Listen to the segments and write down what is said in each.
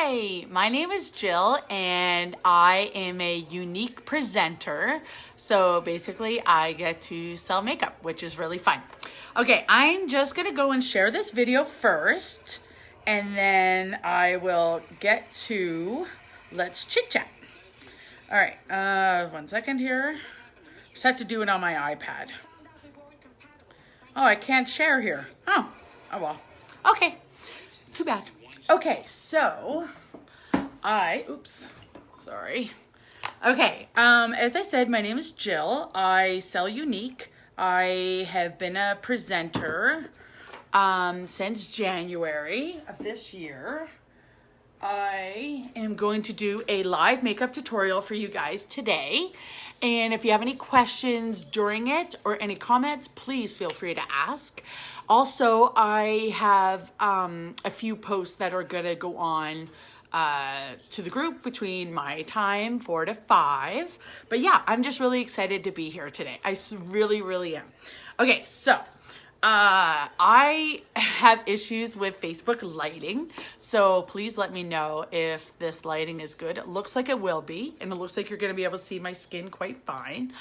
Hi, my name is Jill and I am a unique presenter. So basically I get to sell makeup, which is really fun. Okay, I'm just gonna go and share this video first and then I will get to let's chit chat. All right, 1 second here. Just have to do it on my iPad. Oh, I can't share here. Oh well. Okay, too bad. Okay, so oops, sorry. Okay, as I said, my name is Jill. I sell Younique. I have been a presenter since January of this year. I am going to do a live makeup tutorial for you guys today. And if you have any questions during it or any comments, please feel free to ask. Also, I have a few posts that are gonna go on to the group between my time, 4 to 5. But yeah, I'm just really excited to be here today. I really am. Okay, so I have issues with Facebook lighting, so please let me know if this lighting is good. It looks like it will be, and it looks like you're going to be able to see my skin quite fine.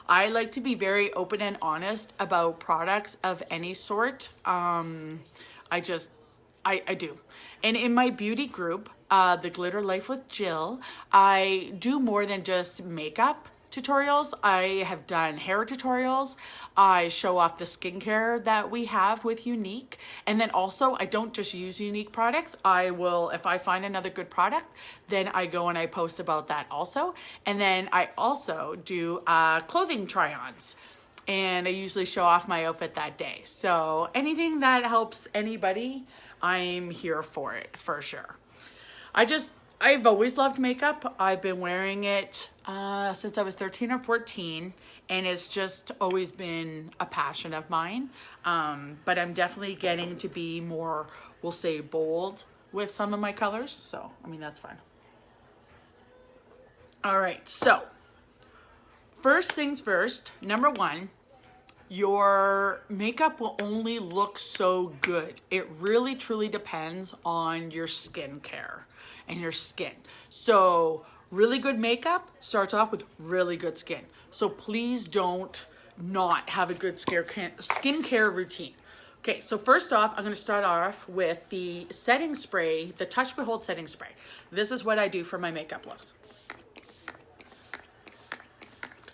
I like to be very open and honest about products of any sort. I do. And in my beauty group, The Glitter Life with Jill, I do more than just makeup tutorials. I have done hair tutorials. I show off the skincare that we have with Younique. And then also, I don't just use Younique products. I will, if I find another good product, then I go and I post about that also. And then I also do clothing try-ons. And I usually show off my outfit that day. So anything that helps anybody, I'm here for it, for sure. I've always loved makeup. I've been wearing it since I was 13 or 14, and it's just always been a passion of mine. But I'm definitely getting to be more, we'll say, bold with some of my colors. So, I mean, that's fine. All right, so first things first, number one, your makeup will only look so good. It really truly depends on your skincare and your skin. So really good makeup starts off with really good skin. So please don't not have a good skincare routine. Okay, so first off, I'm gonna start off with the setting spray, the Touch Behold setting spray. This is what I do for my makeup looks.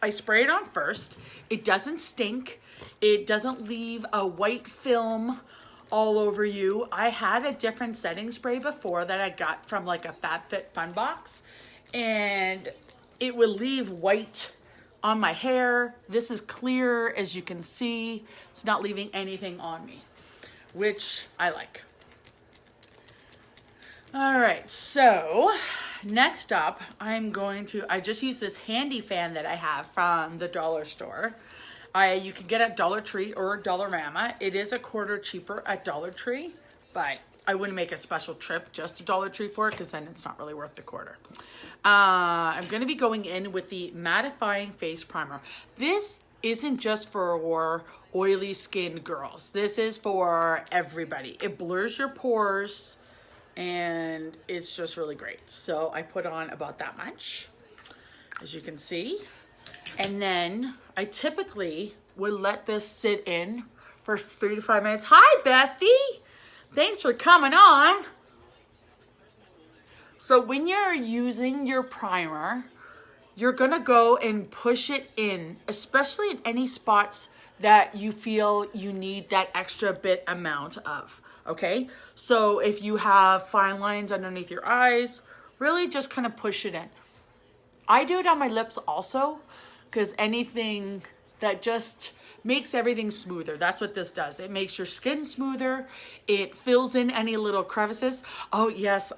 I spray it on first. It doesn't stink. It doesn't leave a white film all over you. I had a different setting spray before that I got from like a FabFitFun box, and it would leave white on my hair. This is clear, as you can see. It's not leaving anything on me, which I like. All right, so next up, I just use this handy fan that I have from the dollar store. You can get at Dollar Tree or Dollarama. It is a quarter cheaper at Dollar Tree, but I wouldn't make a special trip just to Dollar Tree for it because then it's not really worth the quarter. I'm going to be going in with the Mattifying Face Primer. This isn't just for oily skin girls. This is for everybody. It blurs your pores and it's just really great. So I put on about that much, as you can see. And then I typically would let this sit in for 3 to 5 minutes. Hi, bestie. Thanks for coming on. So when you're using your primer, you're going to go and push it in, especially in any spots that you feel you need that extra bit amount of, okay? So if you have fine lines underneath your eyes, really just kind of push it in. I do it on my lips also, because anything that just makes everything smoother. That's what this does. It makes your skin smoother. It fills in any little crevices. Oh yes,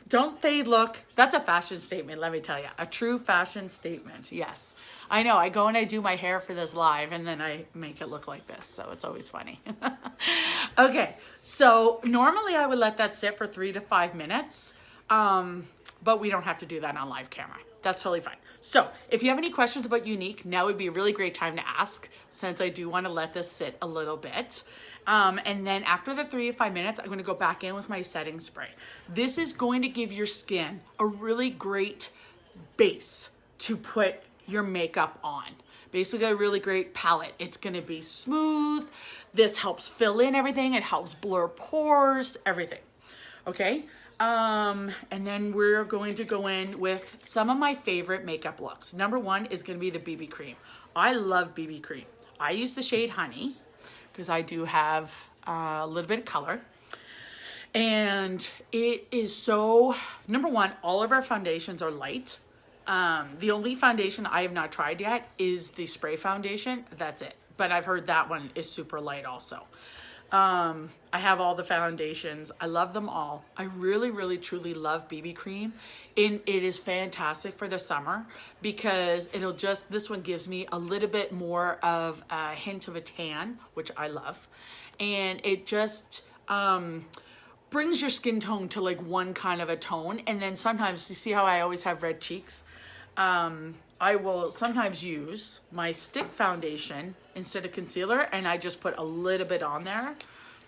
don't they look? That's a fashion statement, let me tell you. A true fashion statement, yes. I know, I go and I do my hair for this live and then I make it look like this, so it's always funny. Okay, so normally I would let that sit for 3 to 5 minutes, but we don't have to do that on live camera. That's totally fine. So if you have any questions about Younique, now would be a really great time to ask, since I do want to let this sit a little bit. And then after the 3 to 5 minutes, I'm going to go back in with my setting spray. This is going to give your skin a really great base to put your makeup on. Basically a really great palette. It's going to be smooth. This helps fill in everything. It helps blur pores, everything. Okay. And then we're going to go in with some of my favorite makeup looks. Number one is going to be the BB cream. I love BB cream. I use the shade Honey because I do have a little bit of color. And it is so, number one, all of our foundations are light. The only foundation I have not tried yet is the spray foundation. That's it. But I've heard that one is super light also. I have all the foundations. I love them all. I really, really, truly love BB cream. And it is fantastic for the summer because it'll just, this one gives me a little bit more of a hint of a tan, which I love. And it just, brings your skin tone to like one kind of a tone. And then sometimes, you see how I always have red cheeks? I will sometimes use my stick foundation instead of concealer, and I just put a little bit on there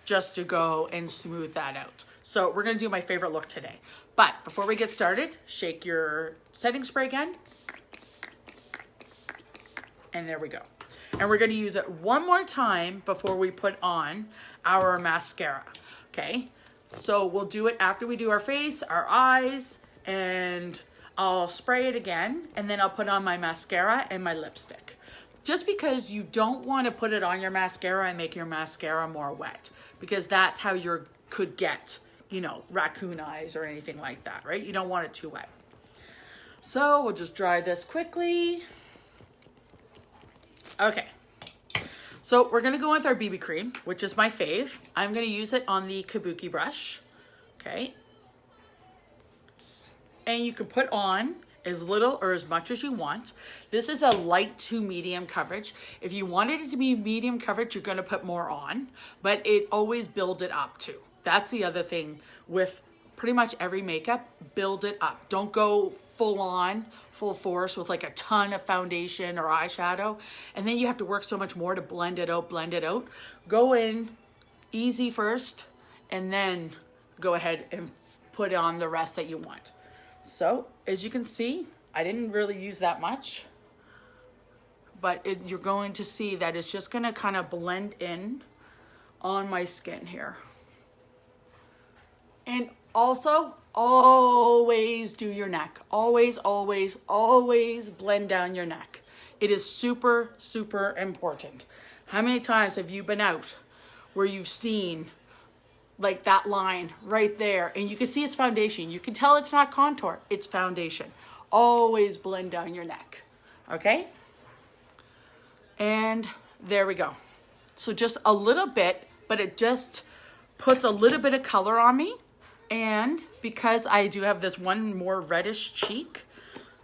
just to go and smooth that out. So we're gonna do my favorite look today. But before we get started, shake your setting spray again. And there we go. And we're gonna use it one more time before we put on our mascara, okay? So we'll do it after we do our face, our eyes, and I'll spray it again, and then I'll put on my mascara and my lipstick. Just because you don't want to put it on your mascara and make your mascara more wet, because that's how you could get, you know, raccoon eyes or anything like that, right? You don't want it too wet. So we'll just dry this quickly. Okay. So we're going to go with our BB cream, which is my fave. I'm going to use it on the Kabuki brush. Okay. And you can put on as little or as much as you want. This is a light to medium coverage. If you wanted it to be medium coverage, you're going to put more on, but it always build it up too. That's the other thing with pretty much every makeup, build it up. Don't go full on, full force with like a ton of foundation or eyeshadow. And then you have to work so much more to blend it out, blend it out. Go in easy first, and then go ahead and put on the rest that you want. So as you can see, I didn't really use that much, but you're going to see that it's just going to kind of blend in on my skin here. And also, always do your neck. Always, always, always blend down your neck. It is super, super important. How many times have you been out where you've seen like that line right there, and you can see it's foundation. You can tell it's not contour, it's foundation. Always blend down your neck, okay? And there we go. So just a little bit, but it just puts a little bit of color on me. And because I do have this one more reddish cheek,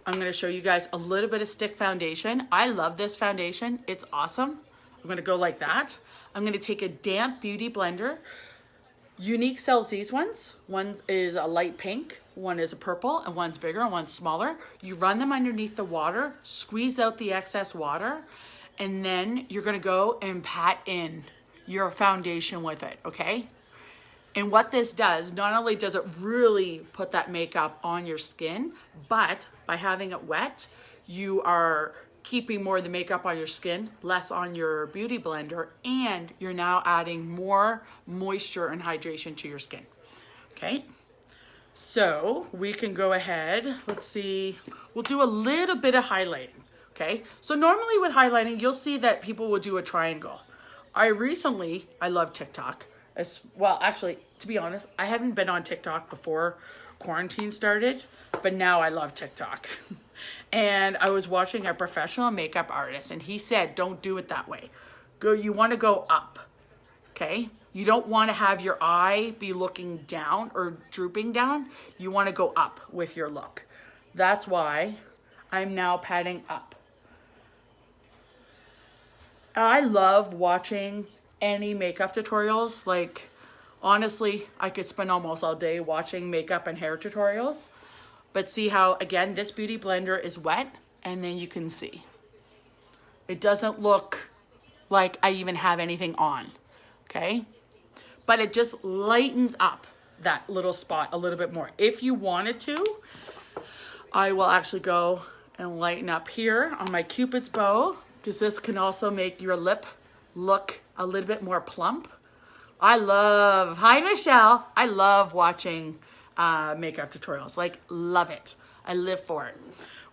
I'm gonna show you guys a little bit of stick foundation. I love this foundation, it's awesome. I'm gonna go like that. I'm gonna take a damp beauty blender. Younique sells these ones. One is a light pink, one is a purple, and one's bigger and one's smaller. You run them underneath the water, squeeze out the excess water, and then you're gonna go and pat in your foundation with it, okay? And what this does, not only does it really put that makeup on your skin, but by having it wet, you are keeping more of the makeup on your skin, less on your beauty blender, and you're now adding more moisture and hydration to your skin. Okay, so we can go ahead, let's see, we'll do a little bit of highlighting. Okay, so normally with highlighting, you'll see that people will do a triangle. I love TikTok. Well, actually, to be honest, I haven't been on TikTok before quarantine started, but now I love TikTok. And I was watching a professional makeup artist, and he said, don't do it that way. You want to go up, okay? You don't want to have your eye be looking down or drooping down. You want to go up with your look. That's why I'm now patting up. I love watching any makeup tutorials. Like, honestly, I could spend almost all day watching makeup and hair tutorials. But see how, again, this beauty blender is wet, and then you can see. It doesn't look like I even have anything on. okay? But it just lightens up that little spot a little bit more. If you wanted to, I will actually go and lighten up here on my Cupid's bow, because this can also make your lip look a little bit more plump. Hi Michelle, I love watching makeup tutorials, like love it. I live for it.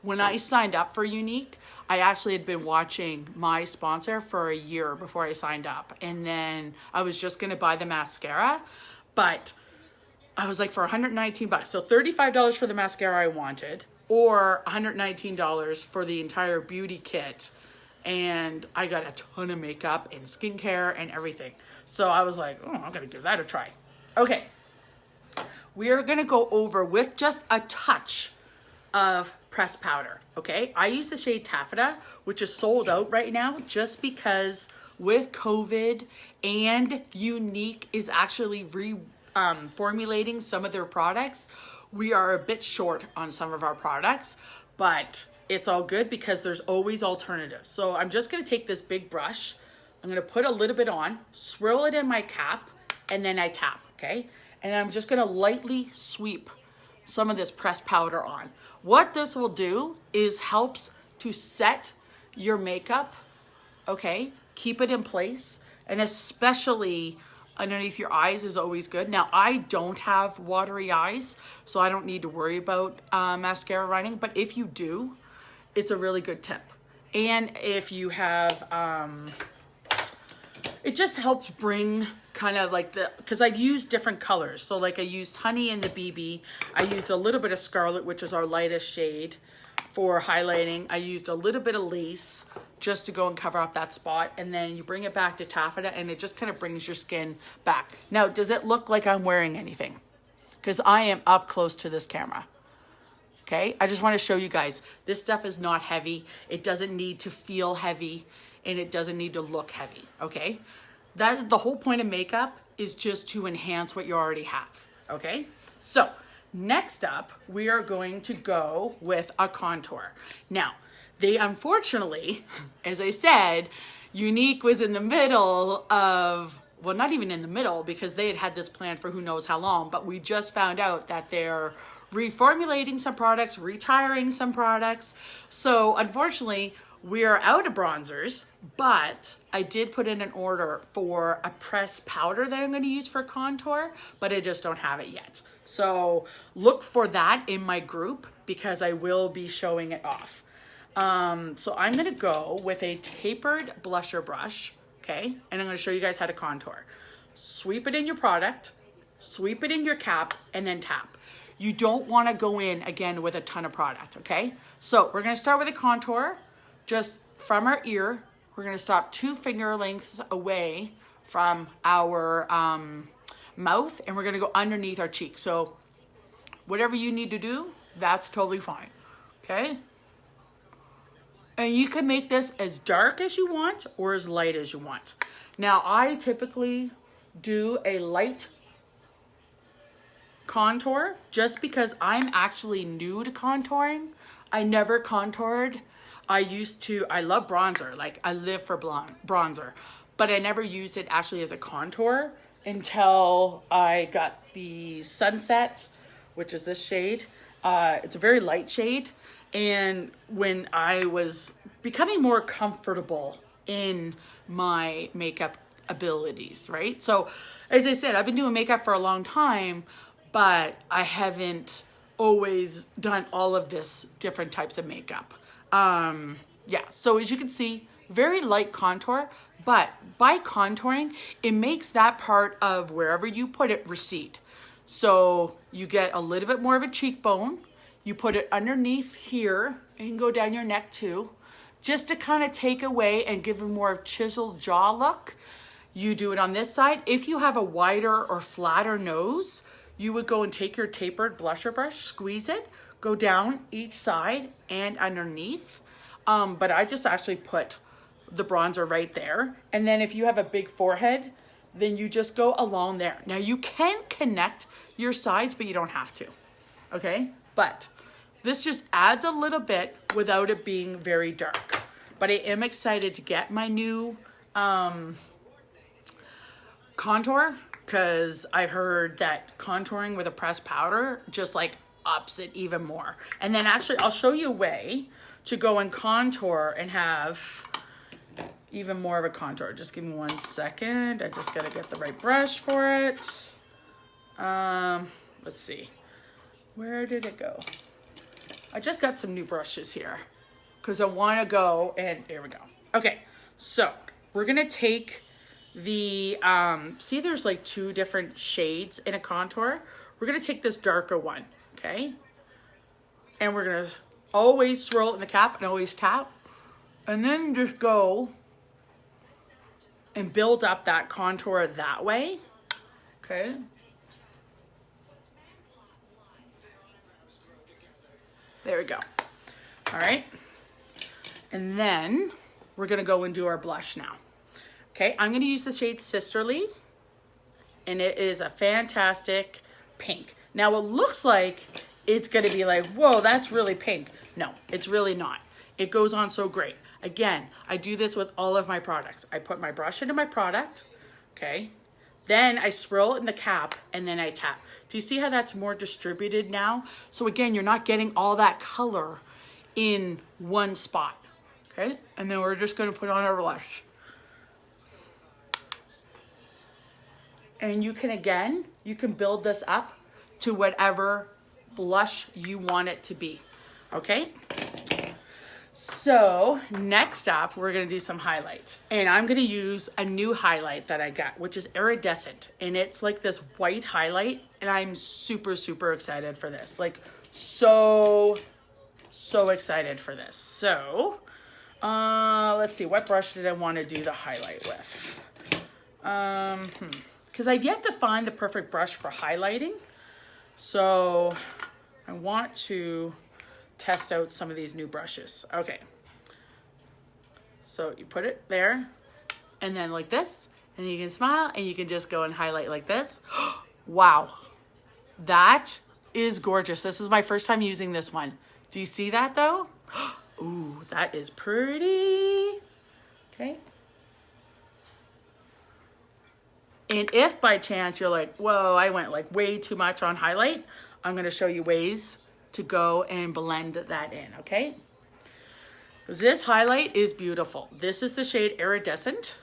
When I signed up for Younique, I actually had been watching my sponsor for a year before I signed up. And then I was just gonna buy the mascara, but I was like, for $119, so $35 for the mascara I wanted, or $119 for the entire beauty kit. And I got a ton of makeup and skincare and everything. So I was like, oh, I'm gonna give that a try. Okay, we are gonna go over with just a touch of pressed powder, okay? I use the shade Taffeta, which is sold out right now just because with COVID and Younique is actually formulating some of their products. We are a bit short on some of our products, but it's all good because there's always alternatives. So I'm just gonna take this big brush, I'm gonna put a little bit on, swirl it in my cap, and then I tap, okay? And I'm just gonna lightly sweep some of this pressed powder on. What this will do is helps to set your makeup, okay? Keep it in place, and especially underneath your eyes is always good. Now, I don't have watery eyes, so I don't need to worry about mascara running, but if you do, it's a really good tip. And if you have, it just helps bring kind of like because I've used different colors. So like I used honey in the BB. I used a little bit of scarlet, which is our lightest shade for highlighting. I used a little bit of lace just to go and cover up that spot. And then you bring it back to taffeta and it just kind of brings your skin back. Now, does it look like I'm wearing anything? Because I am up close to this camera. Okay, I just want to show you guys, this stuff is not heavy. It doesn't need to feel heavy and it doesn't need to look heavy, okay? That the whole point of makeup is just to enhance what you already have, okay? So next up, we are going to go with a contour. Now, they unfortunately, as I said, Younique was in the middle of, well, not even in the middle because they had this plan for who knows how long, but we just found out that they're reformulating some products, retiring some products. So unfortunately, we are out of bronzers, but I did put in an order for a pressed powder that I'm going to use for contour, but I just don't have it yet. So look for that in my group because I will be showing it off. So I'm going to go with a tapered blusher brush, okay? And I'm going to show you guys how to contour. Sweep it in your product, sweep it in your cap, and then tap. You don't want to go in again with a ton of product, okay? So we're going to start with a contour. Just from our ear, we're gonna stop 2 finger lengths away from our mouth, and we're gonna go underneath our cheek. So whatever you need to do, that's totally fine, okay? And you can make this as dark as you want or as light as you want. Now, I typically do a light contour just because I'm actually new to contouring. I never contoured. I love bronzer, like I live for bronzer, but I never used it actually as a contour until I got the Sunset, which is this shade. It's a very light shade. And when I was becoming more comfortable in my makeup abilities, right? So as I said, I've been doing makeup for a long time, but I haven't always done all of this different types of makeup. Yeah, so as you can see, very light contour, but by contouring, it makes that part of wherever you put it recede. So you get a little bit more of a cheekbone, you put it underneath here, and you can go down your neck too, just to kind of take away and give a more chiseled jaw look. You do it on this side. If you have a wider or flatter nose, you would go and take your tapered blusher brush, squeeze it, go down each side and underneath. But I just actually put the bronzer right there. And then if you have a big forehead, then you just go along there. Now you can connect your sides, but you don't have to, okay? But this just adds a little bit without it being very dark. But I am excited to get my new contour, because I heard that contouring with a pressed powder just like ups it even more. And then actually I'll show you a way to go and contour and have even more of a contour. Just give me 1 second. I just gotta get the right brush for it. Let's see. Where did it go? I just got some new brushes here because I want to go and here we go. Okay, so we're gonna take the, see there's like 2 different shades in a contour. We're gonna take this darker one, okay? And we're gonna always swirl it in the cap and always tap. And then just go and build up that contour that way, okay? There we go. All right. And then we're gonna go and do our blush now. Okay, I'm gonna use the shade Sisterly, and it is a fantastic pink. Now it looks like it's gonna be like, whoa, that's really pink. No, it's really not. It goes on so great. Again, I do this with all of my products. I put my brush into my product, okay? Then I swirl it in the cap and then I tap. Do you see how that's more distributed now? So again, you're not getting all that color in one spot, okay? And then we're just gonna put on our blush. And you can, again, you can build this up to whatever blush you want it to be, okay? So next up, we're gonna do some highlights. And I'm gonna use a new highlight that I got, which is iridescent. And it's like this white highlight. And I'm super, super excited for this. Like so excited for this. So let's see, what brush did I wanna do the highlight with? Because I've yet to find the perfect brush for highlighting. So I want to test out some of these new brushes. Okay. So you put it there and then like this, and you can smile and you can just go and highlight like this. Wow. That is gorgeous. This is my first time using this one. Do you see that though? Ooh, that is pretty. Okay. And if by chance you're like, whoa, I went like way too much on highlight, I'm gonna show you ways to go and blend that in, okay? This highlight is beautiful. This is the shade Iridescent.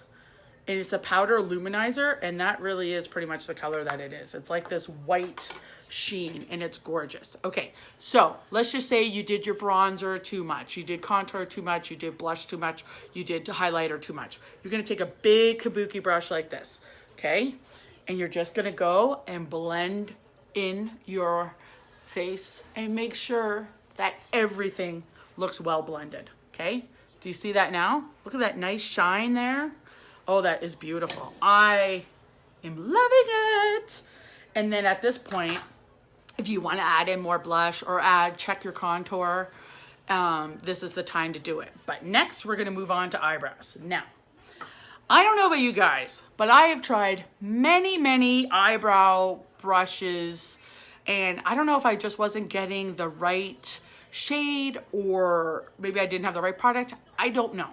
It is a powder luminizer, and that really is pretty much the color that it is. It's like this white sheen, and it's gorgeous. Okay, so let's just say you did your bronzer too much, you did contour too much, you did blush too much, you did highlighter too much. You're gonna take a big kabuki brush like this, okay? And you're just gonna go and blend in your face and make sure that everything looks well blended, okay? Do you see that now? Look at that nice shine there. Oh, that is beautiful. I am loving it. And then at this point, if you want to add in more blush or check your contour, this is the time to do it. But next, we're gonna move on to eyebrows. Now, I don't know about you guys, but I have tried many eyebrow brushes, and I don't know if I just wasn't getting the right shade or maybe I didn't have the right product. I don't know,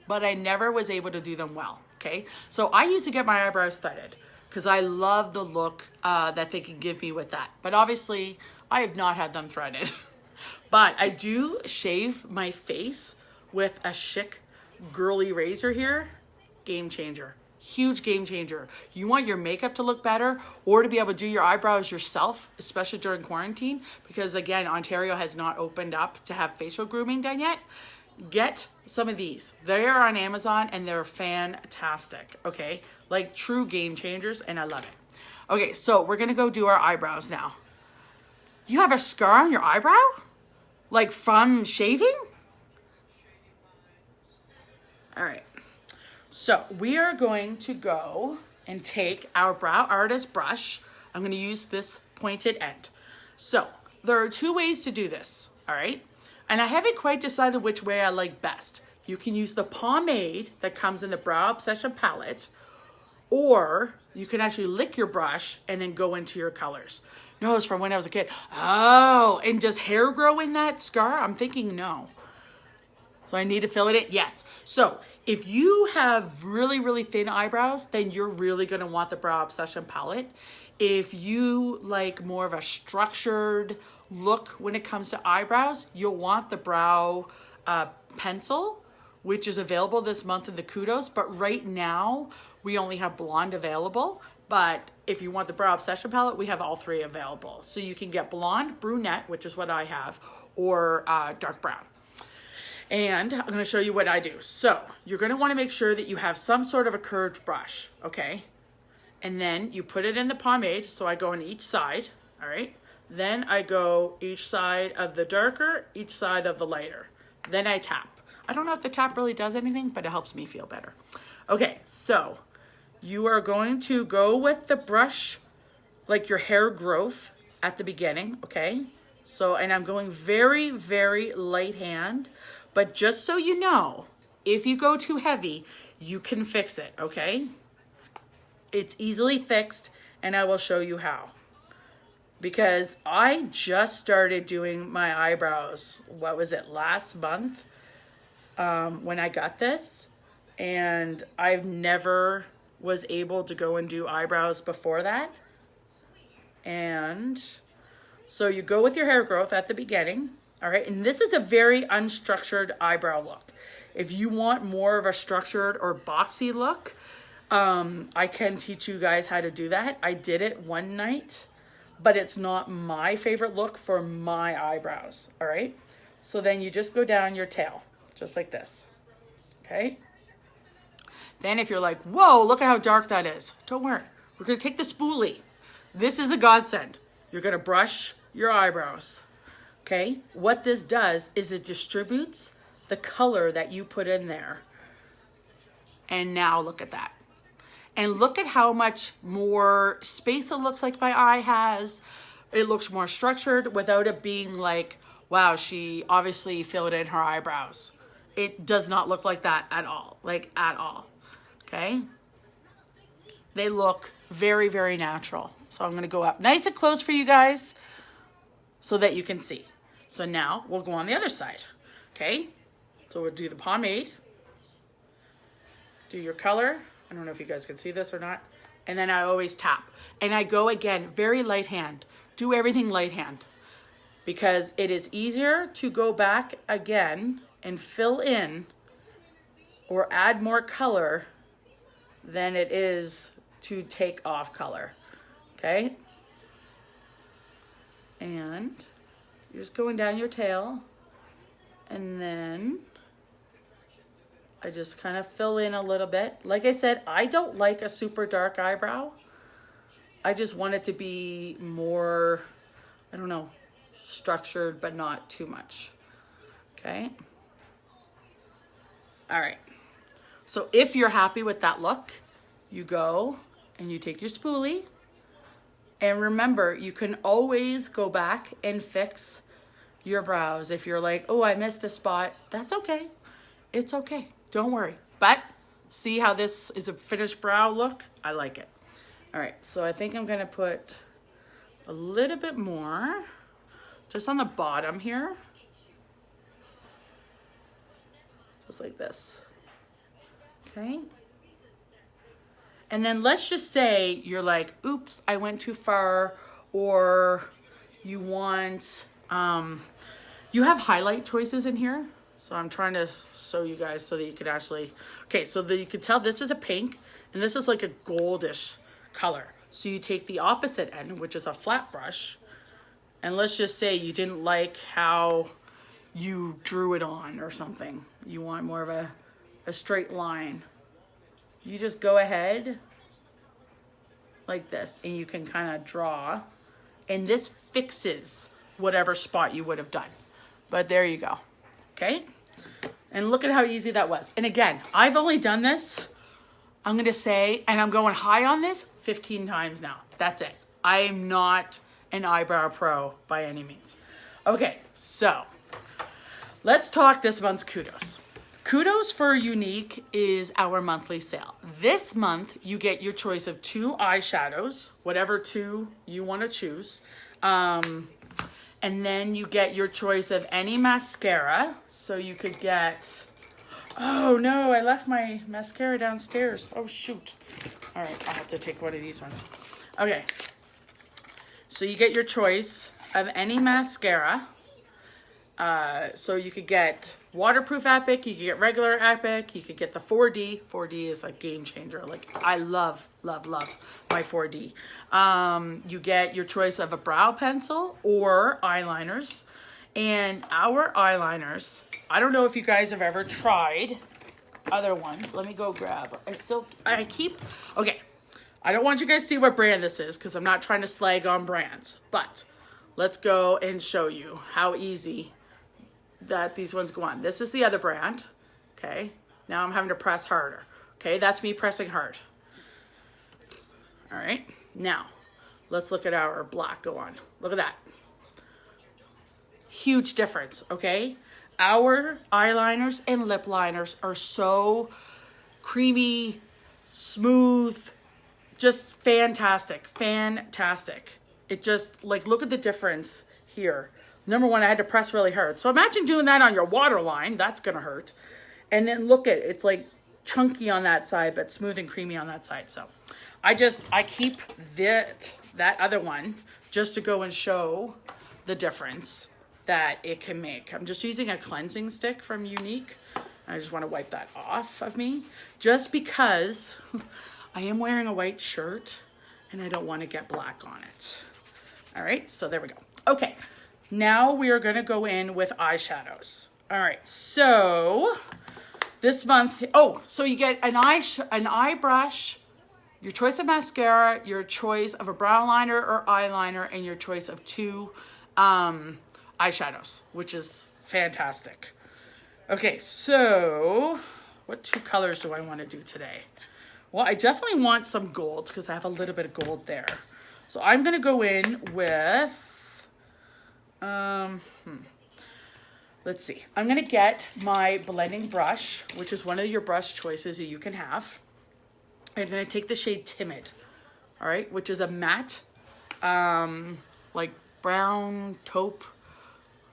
but I never was able to do them well, okay? So I used to get my eyebrows threaded because I love the look that they can give me with that. But obviously, I have not had them threaded. But I do shave my face with a Schick girly razor here. Game changer. Huge game changer. You want your makeup to look better or to be able to do your eyebrows yourself, especially during quarantine, because again, Ontario has not opened up to have facial grooming done yet. Get some of these. They are on Amazon and they're fantastic, okay? Like true game changers, and I love it. Okay, so we're gonna go do our eyebrows now. You have a scar on your eyebrow? Like from shaving? All right. So we are going to go and take our Brow Artist brush. I'm gonna use this pointed end. So there are 2 ways to do this, all right? And I haven't quite decided which way I like best. You can use the pomade that comes in the Brow Obsession palette, or you can actually lick your brush and then go into your colors. No, it's from when I was a kid. Oh, and does hair grow in that scar? I'm thinking no. So I need to fill it in? Yes. So if you have really, really thin eyebrows, then you're really gonna want the Brow Obsession palette. If you like more of a structured look when it comes to eyebrows, you'll want the Brow Pencil, which is available this month in the Kudos. But right now, we only have blonde available. But if you want the Brow Obsession palette, we have all three available. So you can get blonde, brunette, which is what I have, or dark brown. And I'm gonna show you what I do. So you're gonna wanna make sure that you have some sort of a curved brush, okay? And then you put it in the pomade. So I go on each side, all right? Then I go each side of the darker, each side of the lighter. Then I tap. I don't know if the tap really does anything, but it helps me feel better. Okay, so you are going to go with the brush, like your hair growth at the beginning, okay? So, and I'm going very, very light hand, but just so you know, if you go too heavy, you can fix it, okay? It's easily fixed, and I will show you how. Because I just started doing my eyebrows, what was it, last month, when I got this, and I've never was able to go and do eyebrows before that. And so you go with your hair growth at the beginning, all right? And this is a very unstructured eyebrow look. If you want more of a structured or boxy look, I can teach you guys how to do that. I did it one night, but it's not my favorite look for my eyebrows, all right? So then you just go down your tail, just like this, okay? Then if you're like, whoa, look at how dark that is. Don't worry, we're gonna take the spoolie. This is a godsend. You're gonna brush your eyebrows, okay? What this does is it distributes the color that you put in there. And now look at that. And look at how much more space it looks like my eye has. It looks more structured without it being like, wow, she obviously filled in her eyebrows. It does not look like that at all, like at all, okay? They look very, very natural. So I'm gonna go up nice and close for you guys so that you can see. So now we'll go on the other side, okay? So we'll do the pomade, do your color. I don't know if you guys can see this or not. And then I always tap. And I go again, very light hand. Do everything light hand. Because it is easier to go back again and fill in or add more color than it is to take off color. Okay? And you're just going down your tail. And then I just kind of fill in a little bit. Like I said, I don't like a super dark eyebrow. I just want it to be more, I don't know, structured, but not too much. Okay. All right. So if you're happy with that look, you go and you take your spoolie. And remember, you can always go back and fix your brows. If you're like, oh, I missed a spot, that's okay. It's okay. Don't worry. But see how this is a finished brow look? I like it. All right, so I think I'm gonna put a little bit more just on the bottom here. Just like this. Okay. And then let's just say you're like, oops, I went too far, or you want, you have highlight choices in here. So I'm trying to show you guys so that you could actually, okay, so that you can tell this is a pink and this is like a goldish color. So you take the opposite end, which is a flat brush, and let's just say you didn't like how you drew it on or something. You want more of a straight line. You just go ahead like this and you can kind of draw, and this fixes whatever spot you would have done. But there you go. Okay, and look at how easy that was. And again, I've only done this, I'm gonna say, and I'm going high on this 15 times now. That's it. I am not an eyebrow pro by any means. Okay, so let's talk this month's Kudos. Kudos for Younique is our monthly sale. This month, you get your choice of 2 eyeshadows, whatever 2 you want to choose. And And then you get your choice of any mascara. So you could get, oh no, I left my mascara downstairs. Oh shoot. All right, I'll have to take one of these ones. Okay. So you get your choice of any mascara. So you could get waterproof Epic, you could get regular Epic, you could get the 4D. 4D is a game changer. Like, I love my 4D. You get your choice of a brow pencil or eyeliners. And our eyeliners, I don't know if you guys have ever tried other ones. Let me go grab. Okay. I don't want you guys to see what brand this is because I'm not trying to slag on brands. But let's go and show you how easy that these ones go on. This is the other brand. Okay. Now I'm having to press harder. Okay. That's me pressing hard. All right. Now let's look at our black go on. Look at that. Huge difference. Okay. Our eyeliners and lip liners are so creamy, smooth, just fantastic. It just, like, look at the difference here. Number one, I had to press really hard. So imagine doing that on your waterline. That's going to hurt. And then look at it. It's like chunky on that side, but smooth and creamy on that side. So I keep that other one just to go and show the difference that it can make. I'm just using a cleansing stick from Younique. I just want to wipe that off of me just because I am wearing a white shirt and I don't want to get black on it. All right, so there we go. Okay, now we are going to go in with eyeshadows. All right, so this month, so you get an eye brush, your choice of mascara, your choice of a brow liner or eyeliner, and your choice of two eyeshadows, which is fantastic. Okay, so what two colors do I want to do today? Well, I definitely want some gold because I have a little bit of gold there. So I'm going to go in with, let's see. I'm going to get my blending brush, which is one of your brush choices that you can have. I'm going to take the shade Timid, all right, which is a matte, like brown taupe.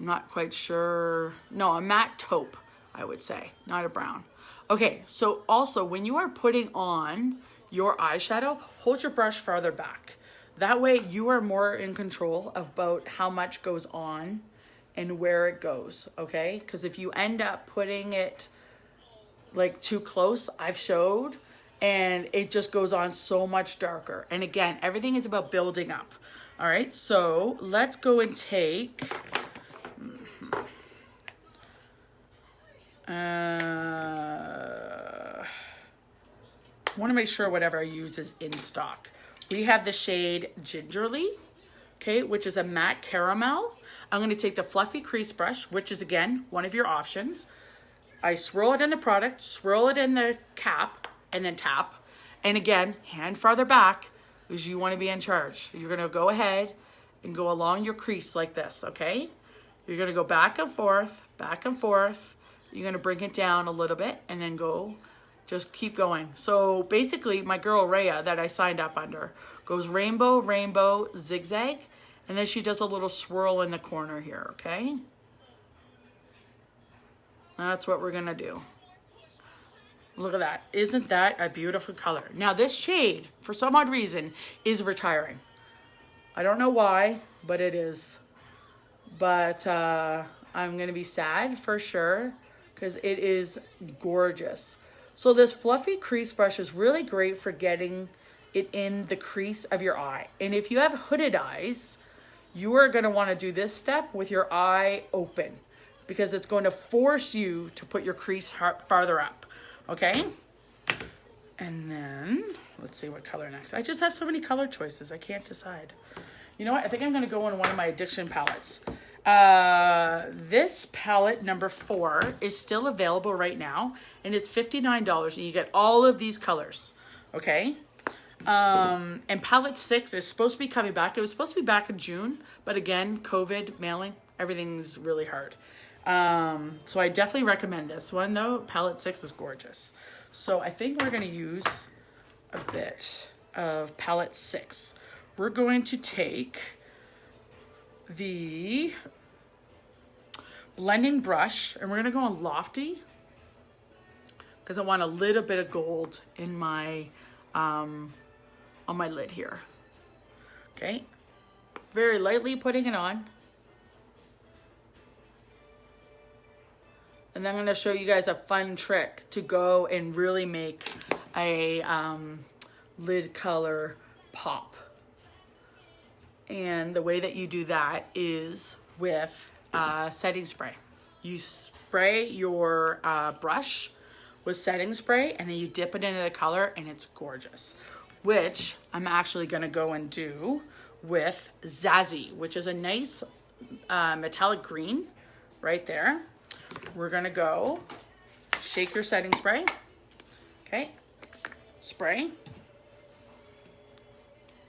I'm not quite sure. No, a matte taupe, I would say, not a brown. Okay, so also when you are putting on your eyeshadow, hold your brush farther back. That way you are more in control about how much goes on and where it goes, okay? Because if you end up putting it like too close, I've showed, and it just goes on so much darker. And again, everything is about building up. All right, so let's go and take, I want to make sure whatever I use is in stock. We have the shade Gingerly, okay, which is a matte caramel. I'm going to take the fluffy crease brush, which is, again, one of your options. I swirl it in the product, swirl it in the cap, and then tap. And again, hand farther back because you want to be in charge. You're going to go ahead and go along your crease like this, okay? You're going to go back and forth, back and forth. You're going to bring it down a little bit and then go. Just keep going. So basically, my girl Rhea that I signed up under goes rainbow, rainbow, zigzag, and then she does a little swirl in the corner here, okay? That's what we're gonna do. Look at that. Isn't that a beautiful color? Now this shade, for some odd reason, is retiring. I don't know why, but it is. But I'm gonna be sad for sure because it is gorgeous. So this fluffy crease brush is really great for getting it in the crease of your eye. And if you have hooded eyes, you are going to want to do this step with your eye open because it's going to force you to put your crease farther up. Okay? And then, let's see what color next. I just have so many color choices. I can't decide. You know what? I think I'm going to go in one of my Addiction palettes. This palette number 4 is still available right now and it's $59 and you get all of these colors. Okay. And palette 6 is supposed to be coming back. It was supposed to be back in June, but again, COVID, mailing, everything's really hard. So I definitely recommend this one though. Palette 6 is gorgeous. So I think we're going to use a bit of palette 6. We're going to take the blending brush, and we're gonna go on Lofty because I want a little bit of gold in my, on my lid here. Okay, very lightly putting it on. And then I'm gonna show you guys a fun trick to go and really make a lid color pop. And the way that you do that is with setting spray. You spray your brush with setting spray and then you dip it into the color and it's gorgeous. Which I'm actually gonna go and do with Zazie, which is a nice metallic green right there. We're gonna go shake your setting spray. Okay, spray.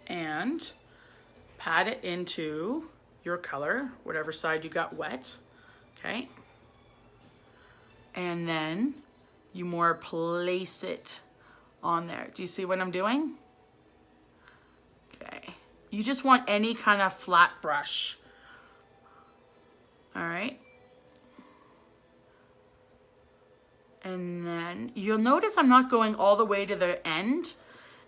And pat it into your color, whatever side you got wet, okay? And then you more place it on there. Do you see what I'm doing? Okay. You just want any kind of flat brush. All right. And then you'll notice I'm not going all the way to the end,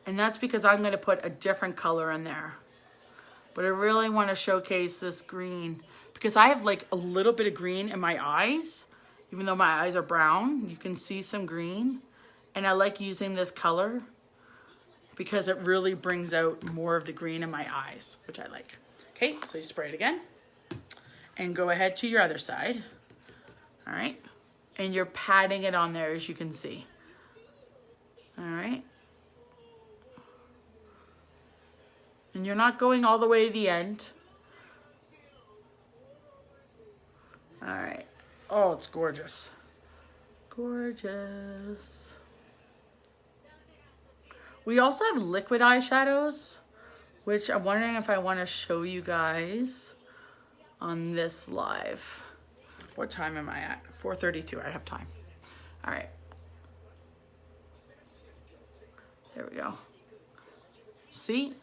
and that's because I'm gonna put a different color in there. But I really want to showcase this green because I have like a little bit of green in my eyes. Even though my eyes are brown, you can see some green. And I like using this color because it really brings out more of the green in my eyes, which I like. Okay, so you spray it again. And go ahead to your other side. All right. And you're patting it on there, as you can see. All right. And you're not going all the way to the end. All right. Oh, it's gorgeous. Gorgeous. We also have liquid eyeshadows, which I'm wondering if I want to show you guys on this live. What time am I at? 4:32. I have time. All right. There we go. See?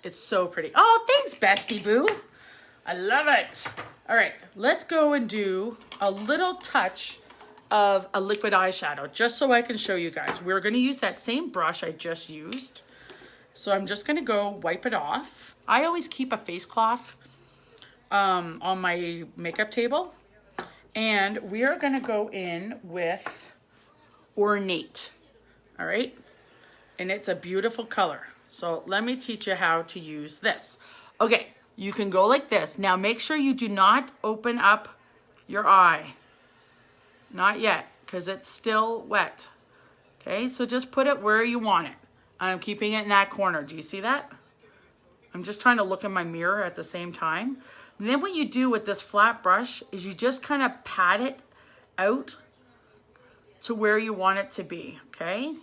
It's so pretty. Oh, thanks, Bestie Boo. I love it. All right, let's go and do a little touch of a liquid eyeshadow just so I can show you guys. We're gonna use that same brush I just used. So I'm just gonna go wipe it off. I always keep a face cloth on my makeup table. And we are gonna go in with Ornate, all right? And it's a beautiful color. So let me teach you how to use this. Okay, you can go like this. Now make sure you do not open up your eye. Not yet, because it's still wet. Okay, so just put it where you want it. I'm keeping it in that corner. Do you see that? I'm just trying to look in my mirror at the same time. And then what you do with this flat brush is you just kind of pat it out to where you want it to be, okay?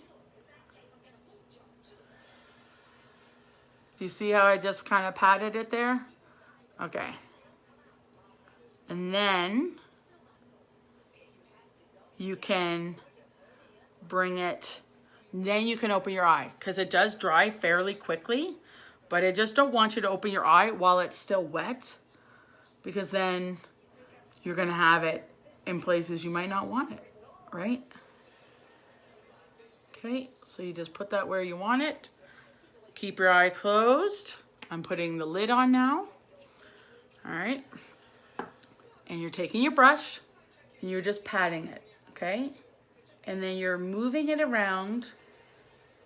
Do you see how I just kind of patted it there? Okay. And then you can bring it, then you can open your eye because it does dry fairly quickly, but I just don't want you to open your eye while it's still wet because then you're gonna have it in places you might not want it, right? Okay, so you just put that where you want it. Keep your eye closed. I'm putting the lid on now. All right. And you're taking your brush and you're just patting it, okay? And then you're moving it around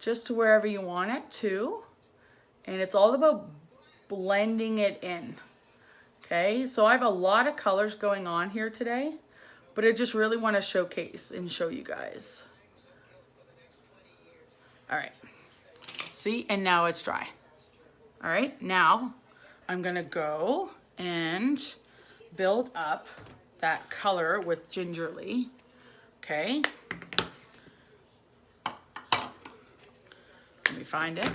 just to wherever you want it to. And it's all about blending it in, okay? So I have a lot of colors going on here today, but I just really want to showcase and show you guys. All right. See, and now it's dry. All right, now I'm gonna go and build up that color with Gingerly, okay? Let me find it.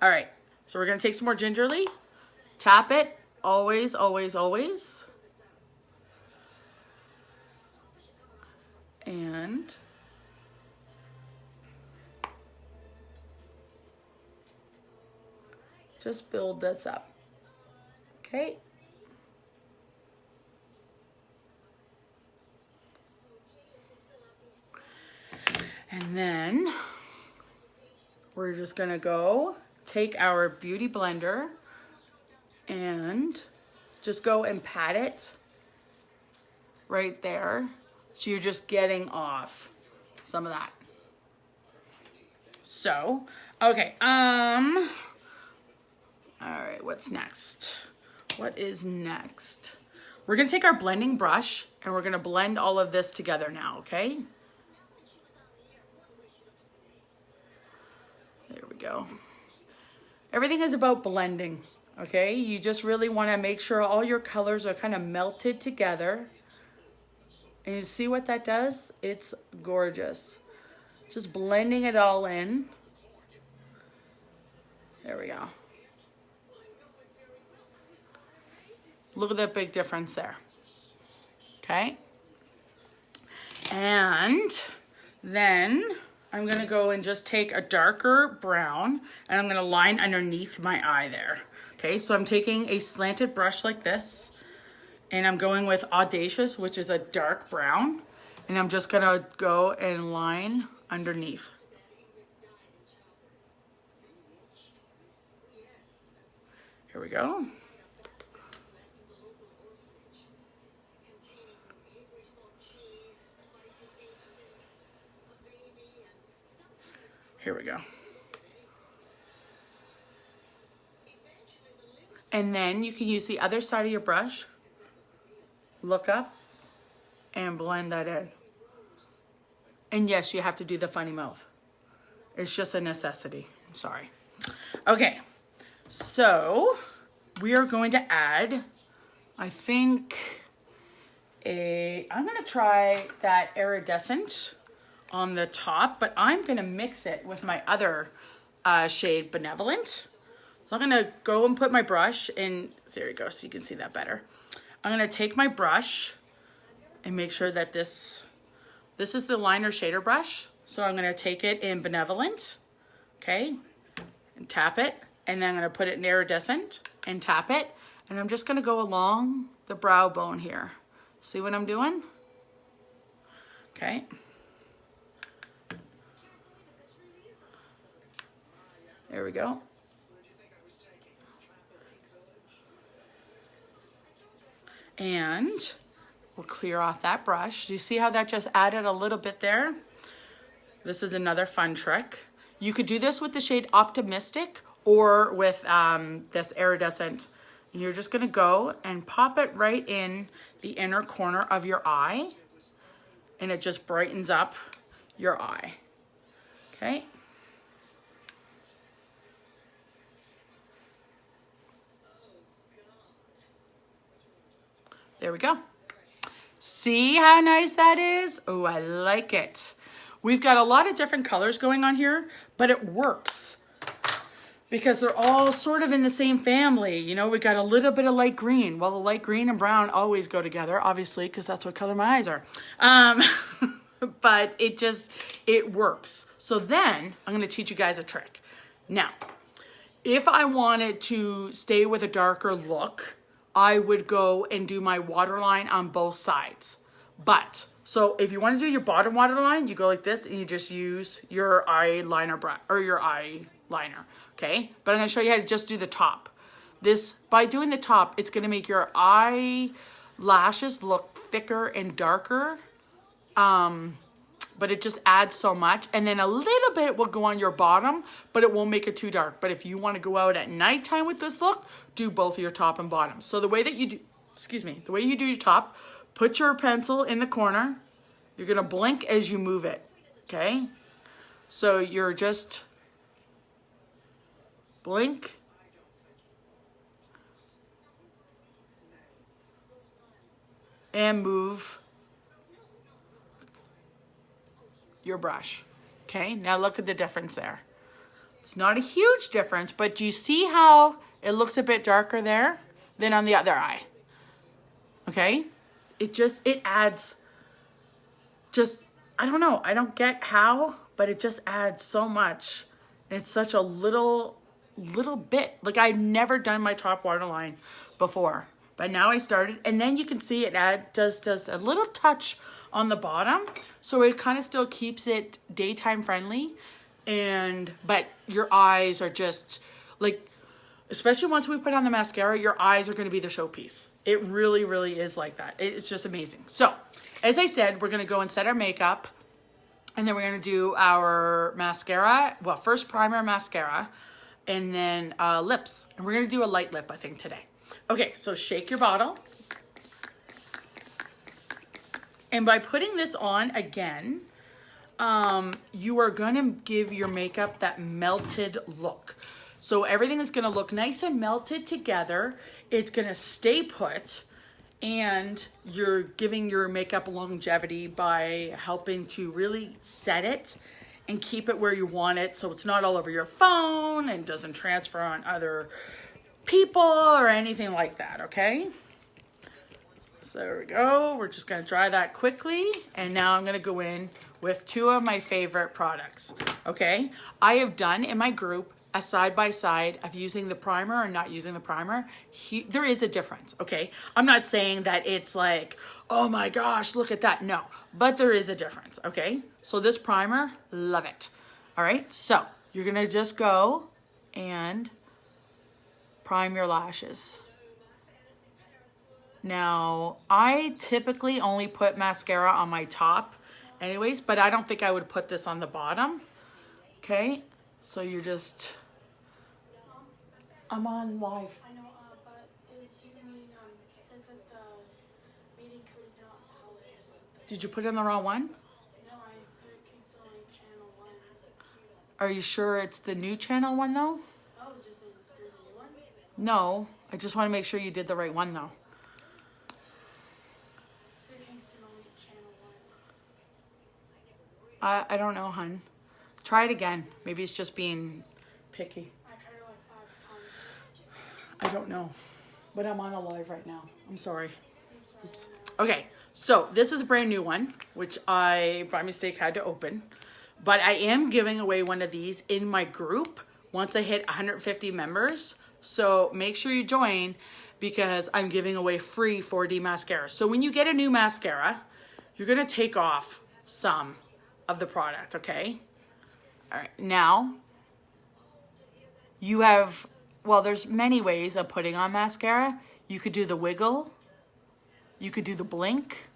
All right, so we're gonna take some more Gingerly, tap it, always, always, always. And just build this up. Okay. And then we're just gonna go take our beauty blender and just go and pat it right there. So you're just getting off some of that. So, okay, all right, what's next? What is next? We're gonna take our blending brush and we're gonna blend all of this together now, okay? There we go. Everything is about blending, okay? You just really wanna make sure all your colors are kind of melted together. And you see what that does? It's gorgeous. Just blending it all in. There we go. Look at that big difference there. Okay. And then I'm gonna go and just take a darker brown and I'm gonna line underneath my eye there. Okay, so I'm taking a slanted brush like this and I'm going with Audacious, which is a dark brown, and I'm just gonna go and line underneath. Here we go. Here we go. And then you can use the other side of your brush, look up, and blend that in. And yes, you have to do the funny mouth. It's just a necessity. I'm sorry. Okay, so we are going to add, I think, I'm gonna try that iridescent on the top, but I'm gonna mix it with my other shade, Benevolent. So I'm gonna go and put my brush in, there you go, so you can see that better. I'm gonna take my brush and make sure that this is the liner shader brush. So I'm gonna take it in Benevolent, okay, and tap it, and then I'm gonna put it in iridescent and tap it, and I'm just gonna go along the brow bone here. See what I'm doing? Okay. There we go. And we'll clear off that brush. Do you see how that just added a little bit there? This is another fun trick. You could do this with the shade Optimistic or with this iridescent. And you're just gonna go and pop it right in the inner corner of your eye, and it just brightens up your eye, okay? There we go. See how nice that is? Oh, I like it. We've got a lot of different colors going on here, but it works because they're all sort of in the same family. You know, we got a little bit of light green. Well, the light green and brown always go together, obviously, because that's what color my eyes are. But it works. So then I'm gonna teach you guys a trick. Now, if I wanted to stay with a darker look, I would go and do my waterline on both sides. But, so if you want to do your bottom waterline, you go like this and you just use your eyeliner brush or your eyeliner, okay? But I'm gonna show you how to just do the top. By doing the top, it's gonna make your eyelashes look thicker and darker. But it just adds so much. And then a little bit will go on your bottom, but it won't make it too dark. But if you want to go out at nighttime with this look, do both your top and bottom. So the way that you do, the way you do your top, put your pencil in the corner. You're gonna blink as you move it, okay? So you're just blink. And move your brush. Okay, now look at the difference there. It's not a huge difference, but do you see how it looks a bit darker there than on the other eye? Okay, it adds I don't know, I don't get how, but it just adds so much. And it's such a little bit. Like, I've never done my top waterline before. But now I started, and then you can see it does a little touch on the bottom. So it kind of still keeps it daytime friendly. But your eyes are just like, especially once we put on the mascara, your eyes are going to be the showpiece. It really, really is like that. It's just amazing. So as I said, we're going to go and set our makeup, and then we're going to do our mascara. Well, first primer, mascara, and then lips. And we're going to do a light lip, I think, today. Okay, so shake your bottle. And by putting this on again, you are going to give your makeup that melted look. So everything is going to look nice and melted together. It's going to stay put, and you're giving your makeup longevity by helping to really set it and keep it where you want it, so it's not all over your phone and doesn't transfer on other people or anything like that, okay? So there we go. We're just gonna dry that quickly. And now I'm gonna go in with two of my favorite products, okay? I have done in my group a side-by-side of using the primer or not using the primer. There is a difference, okay? I'm not saying that it's like, oh my gosh, look at that. No, but there is a difference, okay? So this primer, love it. All right, so you're gonna just go and prime your lashes. Now, I typically only put mascara on my top anyways, but I don't think I would put this on the bottom. Okay, so you're just, I'm on live. I know, but the Zoom meeting says that the meeting code is not valid or something. Did you put in the wrong one? No, I put Kingston Lake Channel 1. Are you sure it's the new channel one though? Oh, there's a new one? No, I just want to make sure you did the right one though. It's Kingston Lake Channel 1. I don't know, hun. Try it again. Maybe it's just being picky. I tried it like 5 times. I don't know, but I'm on a live right now. I'm sorry. I'm sorry. Okay, so this is a brand new one, which I, by mistake, had to open. But I am giving away one of these in my group once I hit 150 members. So make sure you join, because I'm giving away free 4D mascara. So when you get a new mascara, you're gonna take off some of the product, okay? All right, now you have, well, there's many ways of putting on mascara. You could do the wiggle, you could do the blink,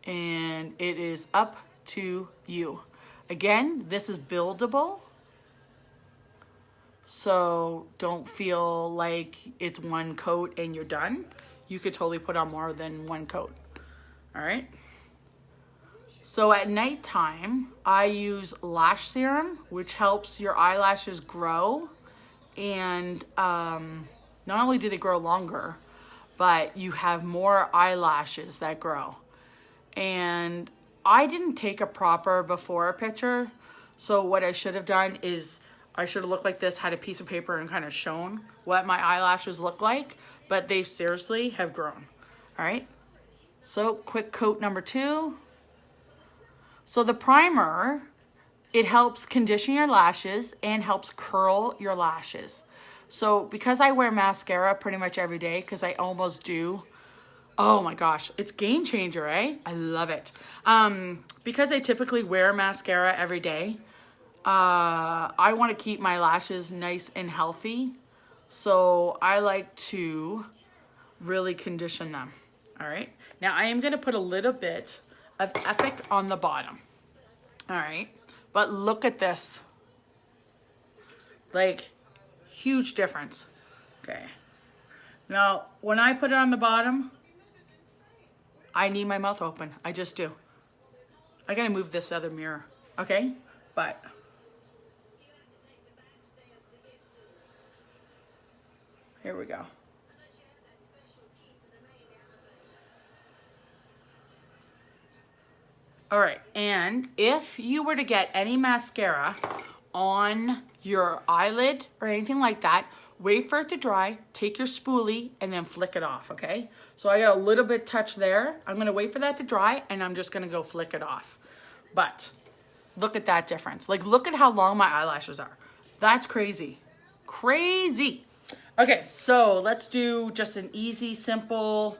and it is up to you. Again, this is buildable, so don't feel like it's one coat and you're done. You could totally put on more than one coat. All right. So at nighttime, I use lash serum, which helps your eyelashes grow. And not only do they grow longer, but you have more eyelashes that grow. And I didn't take a proper before picture. So what I should have done is I should have looked like this, had a piece of paper and kind of shown what my eyelashes look like, but they seriously have grown. All right. So quick coat number 2. So the primer, it helps condition your lashes and helps curl your lashes. So because I wear mascara pretty much every day, because I almost do, oh my gosh, it's game changer, eh? I love it. Because I typically wear mascara every day, I want to keep my lashes nice and healthy. So I like to really condition them. All right. Now I am going to put a little bit of Epic on the bottom. All right. But look at this. Like, huge difference. Okay. Now, when I put it on the bottom, I need my mouth open. I just do. I gotta move this other mirror. Okay? But here we go. All right, and if you were to get any mascara on your eyelid or anything like that, wait for it to dry, take your spoolie, and then flick it off, okay? So I got a little bit touch there. I'm gonna wait for that to dry, and I'm just gonna go flick it off. But look at that difference. Like, look at how long my eyelashes are. That's crazy. Crazy. Okay, so let's do just an easy, simple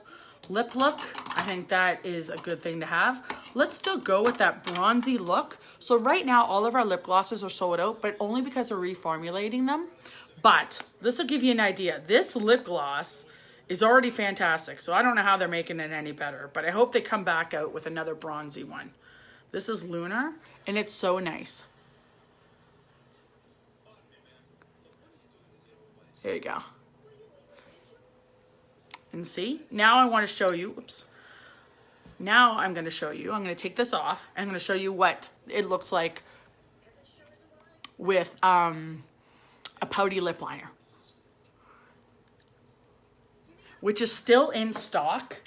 lip look. I think that is a good thing to have. Let's still go with that bronzy look. So right now, all of our lip glosses are sold out, but only because we're reformulating them. But this will give you an idea. This lip gloss is already fantastic, so I don't know how they're making it any better, but I hope they come back out with another bronzy one. This is Lunar, and it's so nice. There you go. And see, now I want to show you, oops. Now I'm going to show you, I'm going to take this off. I'm going to show you what it looks like with a pouty lip liner, which is still in stock,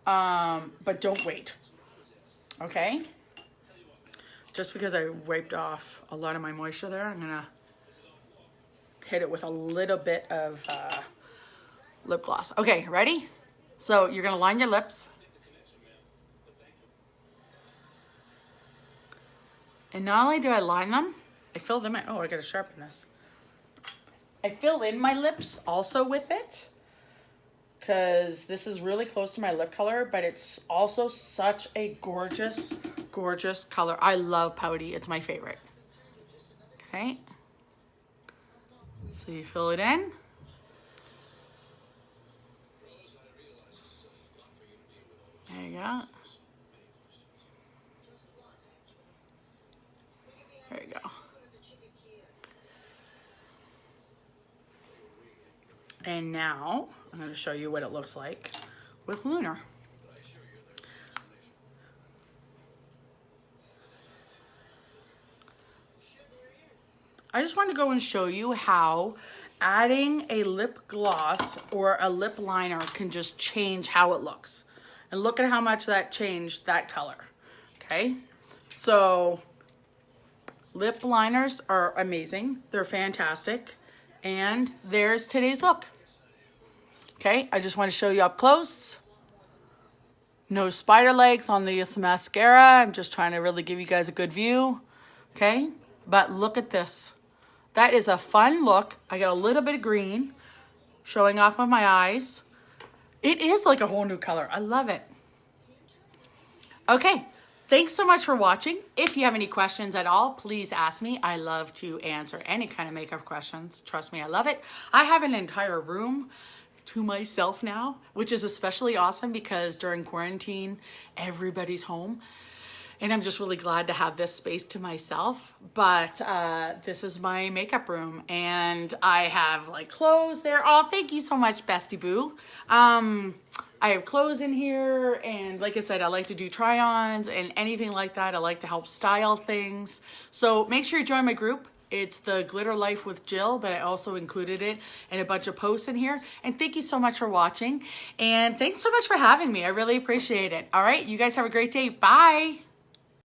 but don't wait, okay? Just because I wiped off a lot of my moisture there, I'm gonna hit it with a little bit of lip gloss. Okay, ready? So you're gonna line your lips. And not only do I line them, I fill them in. Oh, I gotta sharpen this. I fill in my lips also with it, because this is really close to my lip color, but it's also such a gorgeous, gorgeous color. I love pouty. It's my favorite. Okay. So you fill it in. There you go. There you go. And now I'm going to show you what it looks like with Lunar. I just want to go and show you how adding a lip gloss or a lip liner can just change how it looks. And look at how much that changed that color. Okay, so lip liners are amazing. They're fantastic. And there's today's look. Okay, I just want to show you up close. No spider legs on this mascara. I'm just trying to really give you guys a good view. Okay, but look at this. That is a fun look. I got a little bit of green showing off of my eyes. It is like a whole new color. I love it. Okay, thanks so much for watching. If you have any questions at all, please ask me. I love to answer any kind of makeup questions. Trust me, I love it. I have an entire room to myself now, which is especially awesome because during quarantine, everybody's home. And I'm just really glad to have this space to myself. But this is my makeup room, and I have like clothes there. Oh, thank you so much, Bestie Boo. I have clothes in here, and like I said, I like to do try-ons and anything like that. I like to help style things. So make sure you join my group. It's the Glitter Life with Jill, but I also included it in a bunch of posts in here. And thank you so much for watching. And thanks so much for having me. I really appreciate it. All right, you guys have a great day. Bye.